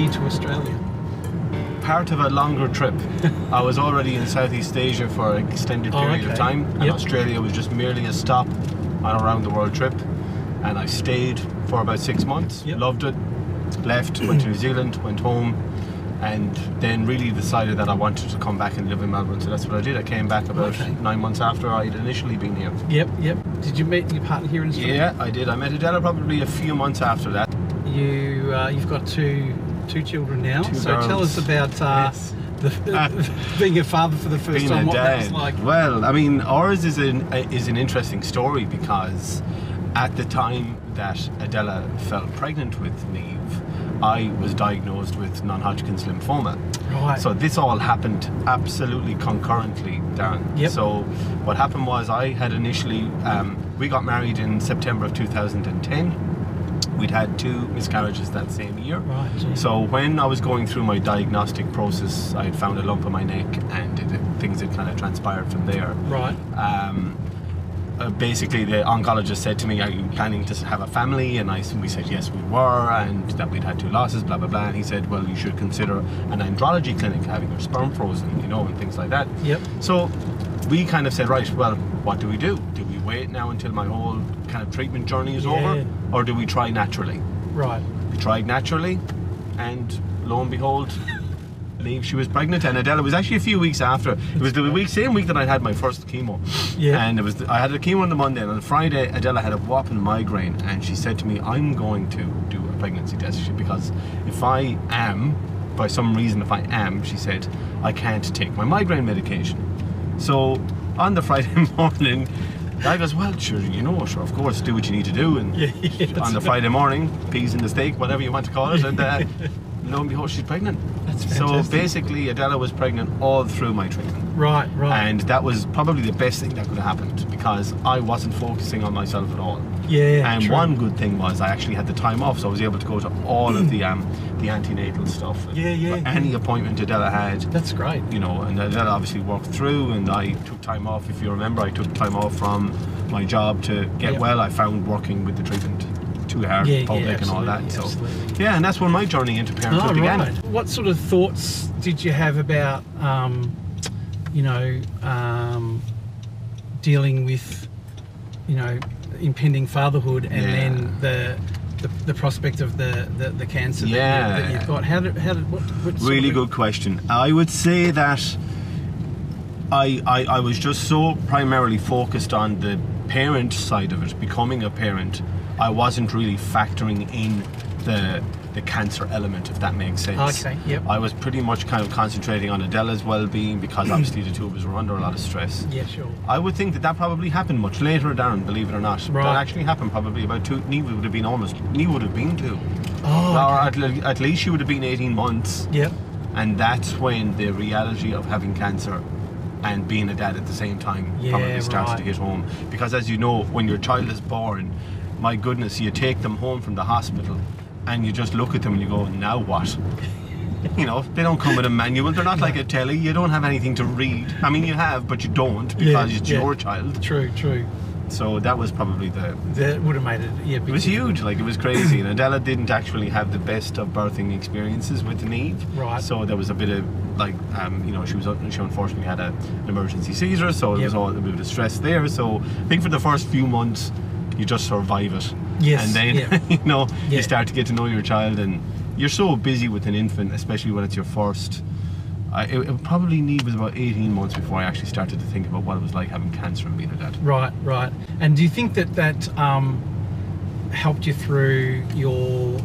here to Australia? Part of a longer trip. I was already in Southeast Asia for an extended period of time, and Australia was just merely a stop on a round the world trip, and I stayed for about 6 months. Loved it, left, went to New Zealand, went home, and then really decided that I wanted to come back and live in Melbourne. So that's what I did. I came back about 9 months after I'd initially been here. Did you meet your partner here in Australia? Yeah, I did. I met Adela probably a few months after that. You've got two children now. Two so girls. tell us about being a father for the first time. What that was like. Well, I mean, ours is an interesting story, because at the time that Adela fell pregnant with Niamh, I was diagnosed with non-Hodgkin's lymphoma. Right. So this all happened absolutely concurrently, Darren. So what happened was, I had initially, we got married in September of 2010. We'd had 2 miscarriages that same year. Right. So when I was going through my diagnostic process, I had found a lump on my neck, and things had kind of transpired from there. Right. Basically, the oncologist said to me, "Are you planning to have a family?" And we said yes, we were, and that we'd had 2 losses, blah blah blah. And he said, "Well, you should consider an andrology clinic, having your sperm frozen, and things like that." So we kind of said, right, well, what do we do? Do we wait now until my whole kind of treatment journey is over, or do we try naturally? Right. We tried naturally, and lo and behold, Niamh, she was pregnant, and Adela was actually a few weeks after. It was the same week that I had my first chemo. And I had the chemo on the Monday, and on the Friday, Adela had a whopping migraine, and she said to me, "I'm going to do a pregnancy test, because if I am, by some reason, she said, I can't take my migraine medication." So on the Friday morning, I goes, "Well, sure, of course, do what you need to do." And on the Friday morning, peas in the steak, whatever you want to call it, and lo and behold, she's pregnant. That's fantastic. So basically, Adela was pregnant all through my treatment. Right. And that was probably the best thing that could have happened, because I wasn't focusing on myself at all. And true. one good thing was I actually had the time off, so I was able to go to all of the antenatal stuff. Any appointment Adela had. That's great. And Adela obviously worked through, and I took time off. If you remember, I took time off from my job to get well. I found working with the treatment too hard, public and all that. And that's when my journey into parenthood began. What sort of thoughts did you have about dealing with impending fatherhood, and then the prospect of the cancer that you've got? What really good question. I would say that I was just so primarily focused on the parent side of it, becoming a parent. I wasn't really factoring in the cancer element, if that makes sense. I was pretty much kind of concentrating on Adela's well-being, because obviously the two of us were under a lot of stress. I would think that probably happened much later, Darren, believe it or not. That actually happened probably about 2. Niamh would have been 2. Or at least she would have been 18 months. And that's when the reality of having cancer and being a dad at the same time probably started to hit home. Because as you know, when your child is born, my goodness, you take them home from the hospital and you just look at them and you go, now what? They don't come with a manual. They're not like a telly. You don't have anything to read. I mean, you have, but you don't, because it's your child. True. So that was probably that would have made it. It was huge. It was crazy. And Adela didn't actually have the best of birthing experiences with Niamh. Right. So there was a bit of she unfortunately had an emergency seizure. So it was all a bit of stress there. So I think for the first few months, you just survive it. And then you start to get to know your child, and you're so busy with an infant, especially when it's your first. It probably was about 18 months before I actually started to think about what it was like having cancer and being a dad. Right. And do you think that helped you through your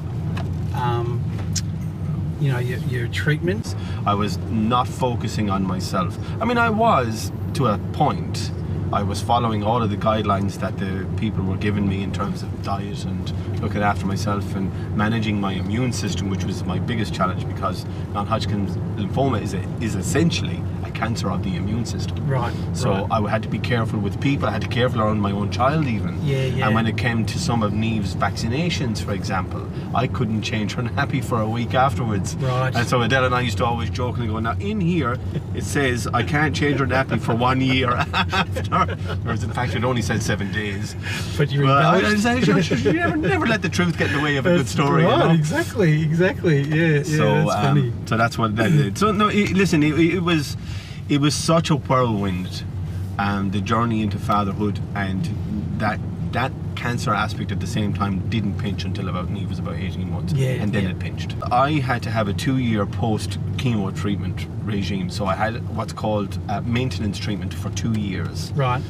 your treatments? I was not focusing on myself. I mean, I was to a point. I was following all of the guidelines that the people were giving me in terms of diet and looking after myself and managing my immune system, which was my biggest challenge, because non-Hodgkin's lymphoma is essentially a cancer of the immune system. So I had to be careful with people. I had to be careful around my own child even. And when it came to some of Niamh's vaccinations, for example, I couldn't change her nappy for a week afterwards. And so Adela and I used to always jokingly go, now in here it says I can't change her nappy for 1 year after. Whereas in fact it only said 7 days. But you never let the truth get in the way of a good story. Right, you know? exactly. Yeah, So, that's funny. So that's what that did. So no, listen, it was such a whirlwind, the journey into fatherhood, and that cancer aspect at the same time didn't pinch until Neve was about 18 months, and then it pinched. I had to have a 2-year post chemo treatment regime, so I had what's called maintenance treatment for 2 years. Right.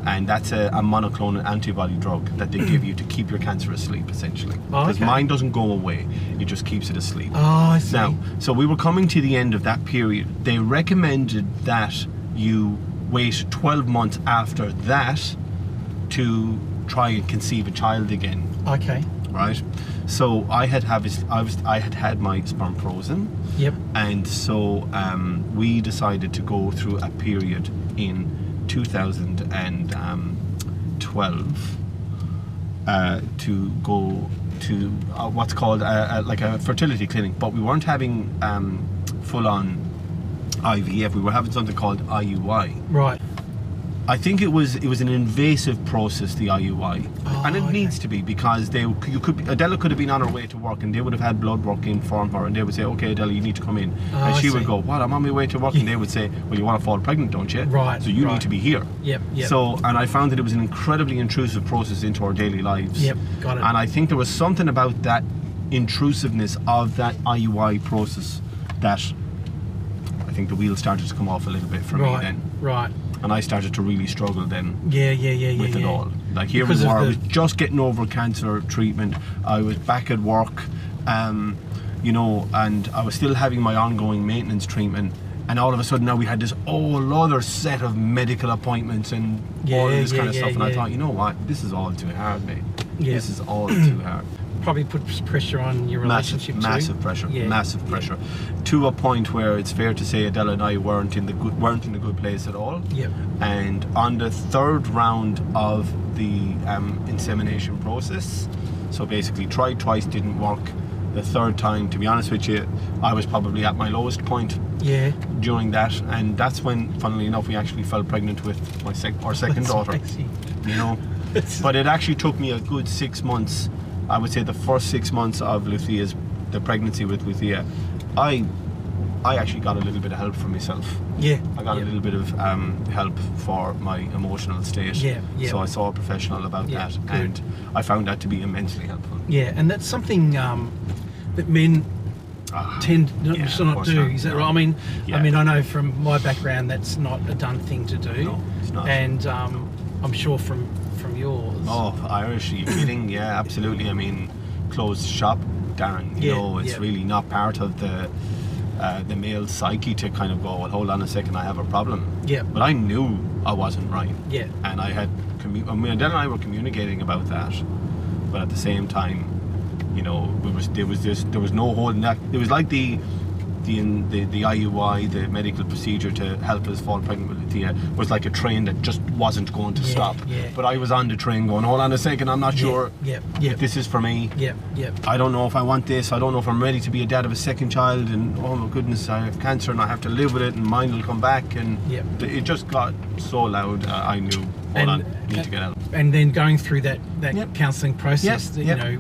And that's a monoclonal antibody drug that they give you to keep your cancer asleep, essentially. Because mine doesn't go away, it just keeps it asleep. Oh, I see. Now, so we were coming to the end of that period. They recommended that you wait 12 months after that to try and conceive a child again. Okay. Right? So I had had my sperm frozen. Yep. And so we decided to go through a period in 2012 to go to what's called like a fertility clinic, but we weren't having full-on IVF. We were having something called IUI. Right. I think it was an invasive process, the IUI, and it needs to be, because Adela could have been on her way to work and they would have had blood work in from her, and they would say, okay, Adela, you need to come in, and she would go, what, I'm on my way to work, and they would say, well, you want to fall pregnant, don't you? Right. So you need to be here. Yep. So, and I found that it was an incredibly intrusive process into our daily lives. Yep, got it. And I think there was something about that intrusiveness of that IUI process that I think the wheels started to come off a little bit for me then. Right. And I started to really struggle then with it all. Like here we were, I was just getting over cancer treatment. I was back at work, you know, and I was still having my ongoing maintenance treatment. And all of a sudden now we had this whole other set of medical appointments and all of this kind of stuff. And I thought, you know what, this is all too hard, mate. This is all too hard. Probably puts pressure on your relationship massive pressure, massive pressure, to a point where it's fair to say Adela and I weren't in a good place at all. Yep. And on the third round of the insemination process, so basically tried twice, didn't work. The third time, to be honest with you, I was probably at my lowest point. During that, and that's when, funnily enough, we actually fell pregnant with our second daughter. You know, but it actually took me a good 6 months. I would say the first 6 months of the pregnancy with Luthia, I actually got a little bit of help from myself. I got a little bit of help for my emotional state. So I saw a professional about that, and I found that to be immensely helpful. And that's something that men tend not to do. Is that right? I mean, I know from my background that's not a done thing to do. No, it's not. And I'm sure from yours. Oh, Irish, are you kidding? Yeah, absolutely. I mean, closed shop, Darren. You know, it's really not part of the male psyche to kind of go, well, hold on a second, I have a problem. But I knew I wasn't right. And I had, Adele and I were communicating about that, but at the same time, you know, there was no holding that. It was like the IUI, the medical procedure to help us fall pregnant with Luthia, was like a train that just wasn't going to stop. But I was on the train going, hold on a second, I'm not sure if this is for me. I don't know if I want this. I don't know if I'm ready to be a dad of a second child, and oh my goodness, I have cancer and I have to live with it, and mine will come back, and it just got so loud. I knew, hold on, need to get out. And then going through that counselling process, you know,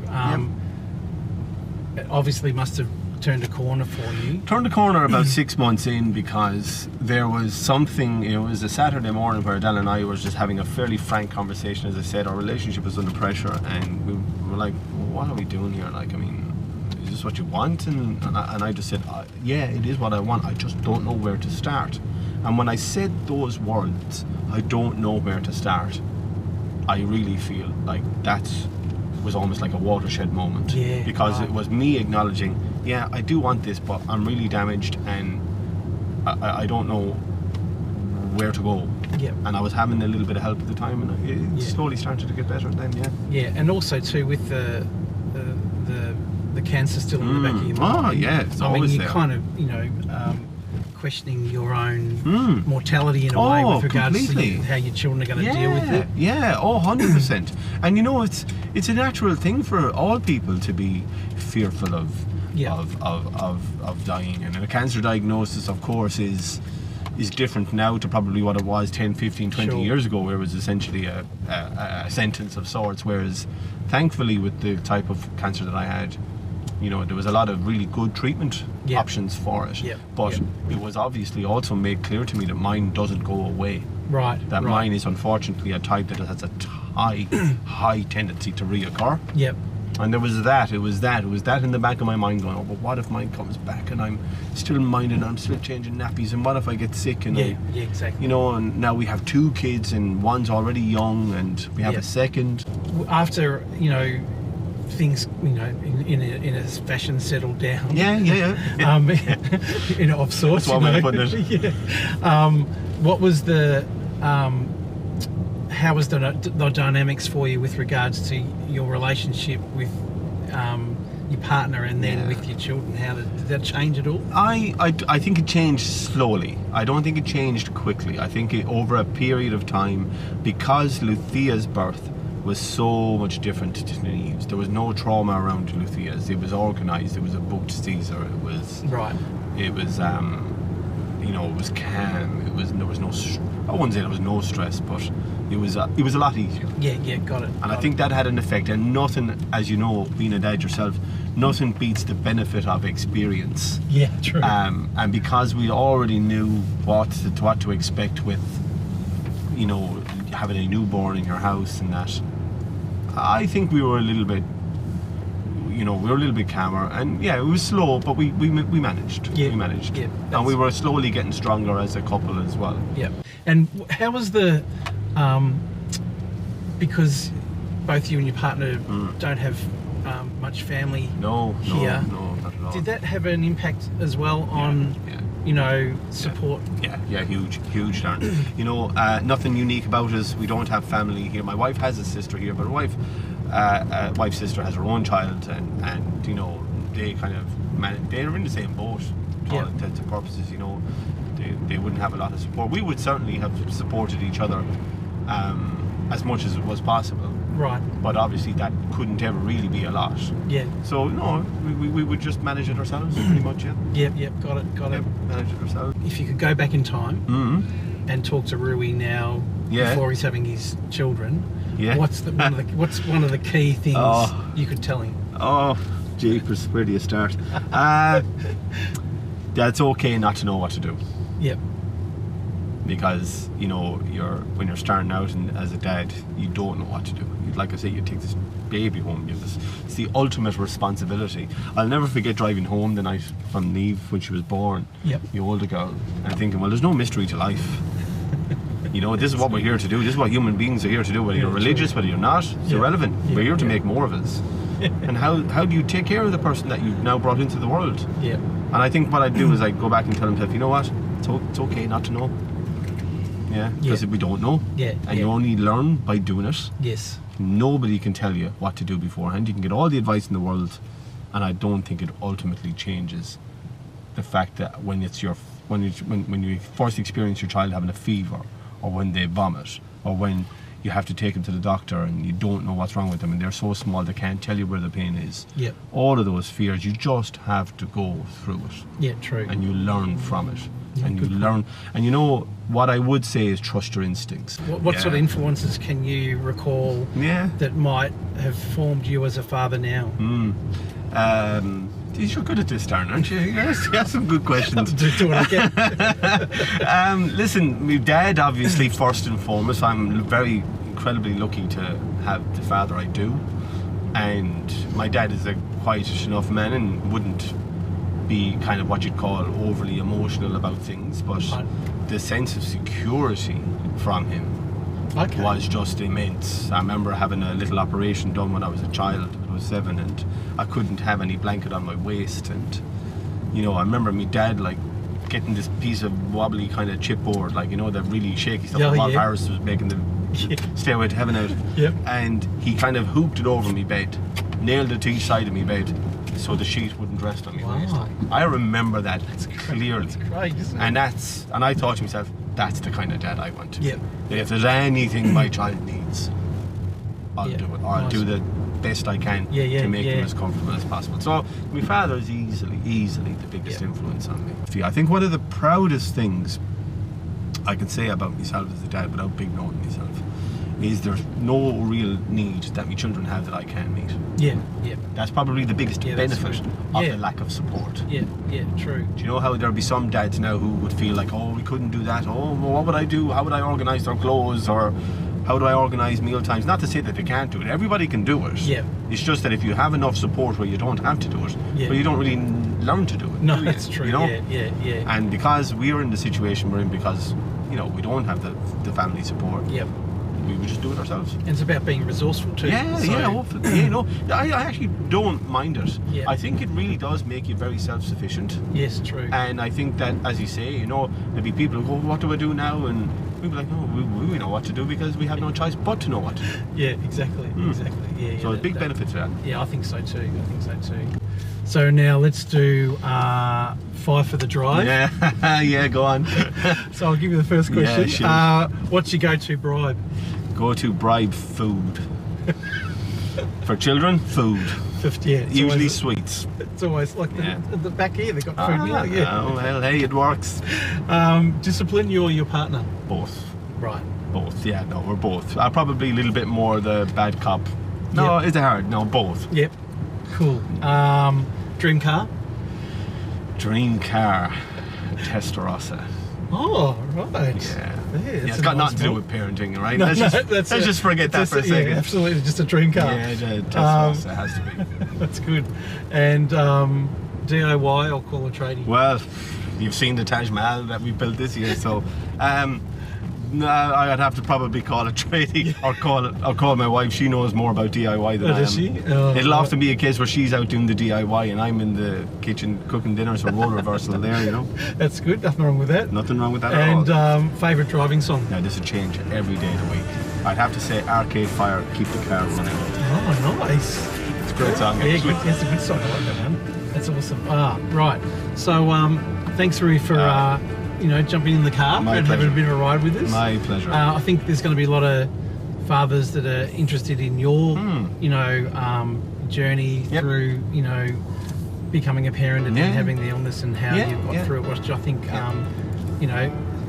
it obviously must have turned a corner for you. Turned a corner about 6 months in, because there was something, it was a Saturday morning where Adele and I were just having a fairly frank conversation. As I said, our relationship was under pressure, and we were like, well, what are we doing here? Like, I mean, is this what you want? And I just said, yeah, it is what I want. I just don't know where to start. And when I said those words, I don't know where to start, I really feel like that was almost like a watershed moment, because it was me acknowledging, yeah, I do want this, but I'm really damaged and I don't know where to go. And I was having a little bit of help at the time, and it slowly started to get better then. And also too with the cancer still in the back of your mind. It's I mean, always you there. kind of, you know, questioning your own mortality in a way with regards to how your children are going to deal with it. 100%. And you know, it's a natural thing for all people to be fearful of dying, and a cancer diagnosis, of course, is is different now to probably what it was 10, 15, 20 Sure. years ago, where it was essentially a sentence of sorts. Whereas, thankfully, with the type of cancer that I had, you know, there was a lot of really good treatment Yep. options for it. Yep. But Yep. it was obviously also made clear to me that mine doesn't go away. Right. That right. mine is unfortunately a type that has a high tendency to reoccur. Yep. And it was that in the back of my mind going, oh, but what if mine comes back and I'm still minding, I'm still changing nappies, and what if I get sick? And Yeah, exactly. you know, and now we have 2 kids and one's already young and we have Yeah. a second. After, you know, things, you know, in a fashion settled down. Yeah. You know, of sorts. That's one way you of know. putting it. Yeah. What was the how was the dynamics for you with regards to your relationship with your partner and then with your children? How did that change at all? I think it changed slowly. I don't think it changed quickly. I think over a period of time, because Lucia's birth was so much different to Neve's. There was no trauma around Lucia's. It was organised. It was a booked Caesar. It was right. It was you know, it was calm. There was no. I wouldn't say there was no stress, but it was a lot easier. Yeah, got it. And I think that had an effect. And nothing, as you know, being a dad yourself, nothing beats the benefit of experience. Yeah, true. And because we already knew what to expect with, you know, having a newborn in your house and that, I think we were a little bit, you know, we were a little bit calmer. And yeah, it was slow, but we managed. Yeah. We managed. Yeah, and we were slowly getting stronger as a couple as well. Yeah. And how was the, because both you and your partner don't have much family here. No, not at all. Did that have an impact as well on, you know, support? Yeah, huge, Darren. You know, nothing unique about us. We don't have family here. My wife has a sister here, but her wife's sister has her own child, and you know, they kind of they're in the same boat. For all intents and purposes, you know, they wouldn't have a lot of support. We would certainly have supported each other as much as it was possible. Right. But obviously that couldn't ever really be a lot. Yeah. So no, we would just manage it ourselves pretty much, yeah. Yep, got it. Manage it ourselves. If you could go back in time and talk to Rui now before he's having his children, what's one of the key things you could tell him? Oh, jeepers, where do you start? That's okay not to know what to do. Yep. Because, you know, when you're starting out and as a dad, you don't know what to do. Like I say, you take this baby home. It's the ultimate responsibility. I'll never forget driving home the night from Neve when she was born, the older girl, and thinking, well, there's no mystery to life. You know, this is what we're here to do. This is what human beings are here to do. Whether you're religious, whether you're not, it's irrelevant. We're here to make more of us. And how do you take care of the person that you've now brought into the world? Yeah. And I think what I'd do is I'd go back and tell himself, you know what, it's okay not to know. Yeah, because we don't know. Yeah. And you only learn by doing it. Yes. Nobody can tell you what to do beforehand. You can get all the advice in the world, and I don't think it ultimately changes the fact that when you first experience your child having a fever, or when they vomit, or when you have to take them to the doctor and you don't know what's wrong with them and they're so small they can't tell you where the pain is. Yep. All of those fears, you just have to go through it. Yeah, true. And you learn from it. Yeah, and you learn. And you know, what I would say is trust your instincts. What sort of influences can you recall that might have formed you as a father now? You're good at this, Darren, aren't you? You have some good questions. Do what I can. Listen, my dad, obviously, first and foremost. I'm very incredibly lucky to have the father I do. And my dad is a quietish enough man and wouldn't be kind of what you'd call overly emotional about things. But the sense of security from him was just immense. I remember having a little operation done when I was a child. I was 7 and I couldn't have any blanket on my waist, and you know, I remember my dad like getting this piece of wobbly kind of chipboard, like, you know, that really shaky stuff that Bob Harris was making the Stairway to Heaven out of. And he kind of hooped it over my bed, nailed it to each side of my bed so the sheet wouldn't rest on my waist. I remember that clearly. That's great, isn't it? And I thought to myself, that's the kind of dad I want. If there's anything my child needs, I'll do it. Or I'll do the best I can to make them as comfortable as possible. So my father is easily the biggest influence on me. I think one of the proudest things I can say about myself as a dad without big knowing myself is there's no real need that my children have that I can't meet. Yeah. That's probably the biggest benefit of the lack of support. Yeah, true. Do you know how there'll be some dads now who would feel like, oh, we couldn't do that, oh, well, what would I do, how would I organise their clothes, or how do I organise meal times? Not to say that they can't do it, everybody can do it. Yeah. It's just that if you have enough support where you don't have to do it, but you don't really learn to do it. No, that's true. You know? Yeah. And because we're in the situation we're in, because, you know, we don't have the family support. Yep. We would just do it ourselves. And it's about being resourceful too. Hopefully. You know, I actually don't mind it. Yeah. I think it really does make you very self-sufficient. Yes, true. And I think that, as you say, you know, there'll be people who go, what do I do now? And we'll be like, no, we know what to do because we have no choice but to know what to do. Yeah, exactly. Yeah. So a big benefit to that. Yeah, I think so too. So now let's do 5 for the drive. Yeah, go on. So I'll give you the first question. Yeah, what's your go-to bribe? Go-to bribe, food. For children, food. 50, yeah. Usually sweets. It's always like the back here, they've got food now. Yeah. Oh, well, hey, it works. Discipline you or your partner? Both. Right. Both, yeah, no, we're both. Probably a little bit more the bad cop. No, is it hard? No, both. Yep. Cool. Dream car? Dream car, Testarossa. Oh, right. Yeah, it's got nothing to do with parenting, right? No, let's just forget that for a second. Yeah, absolutely, just a dream car. Yeah, Testarossa has to be. That's good. And DIY or call a tradie? Well, you've seen the Taj Mahal that we built this year, so no, I'd have to probably call a tradie or call my wife. She knows more about DIY than I am. Does she? Oh, it'll often be a case where she's out doing the DIY and I'm in the kitchen cooking dinner, so role reversal there, you know. That's good. Nothing wrong with that. Nothing wrong with that at all. And favourite driving song? Now this will change every day of the week. I'd have to say Arcade Fire, Keep the Car Running. Oh, nice. It's a great song. Yeah, good. That's a good song. I like that one. That's awesome. Right. So thanks, Rui, for jumping in the car and having a bit of a ride with us. My pleasure. I think there's going to be a lot of fathers that are interested in your, journey through, becoming a parent and then having the illness and how you got through it, which I think,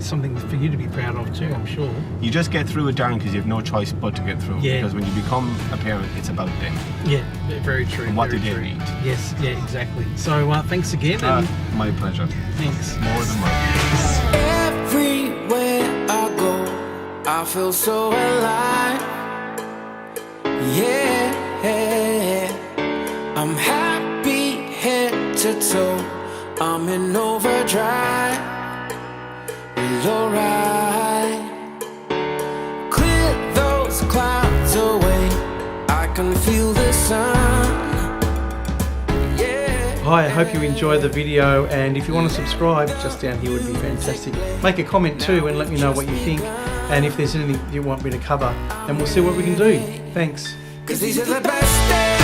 something for you to be proud of too, I'm sure. You just get through it, Darren, because you have no choice but to get through. Because when you become a parent, it's about them. Yeah, very true. And what they need. Yes, exactly. So thanks again. My pleasure. Thanks. More than welcome. Everywhere I go, I feel so alive. Yeah, I'm happy head to toe. I'm in overdrive. Alright, clear those clouds away. I can feel the sun. Hi, I hope you enjoyed the video, and if you want to subscribe, just down here would be fantastic. Make a comment too and let me know what you think, and if there's anything you want me to cover, and we'll see what we can do. Thanks. 'Cause these are the best days.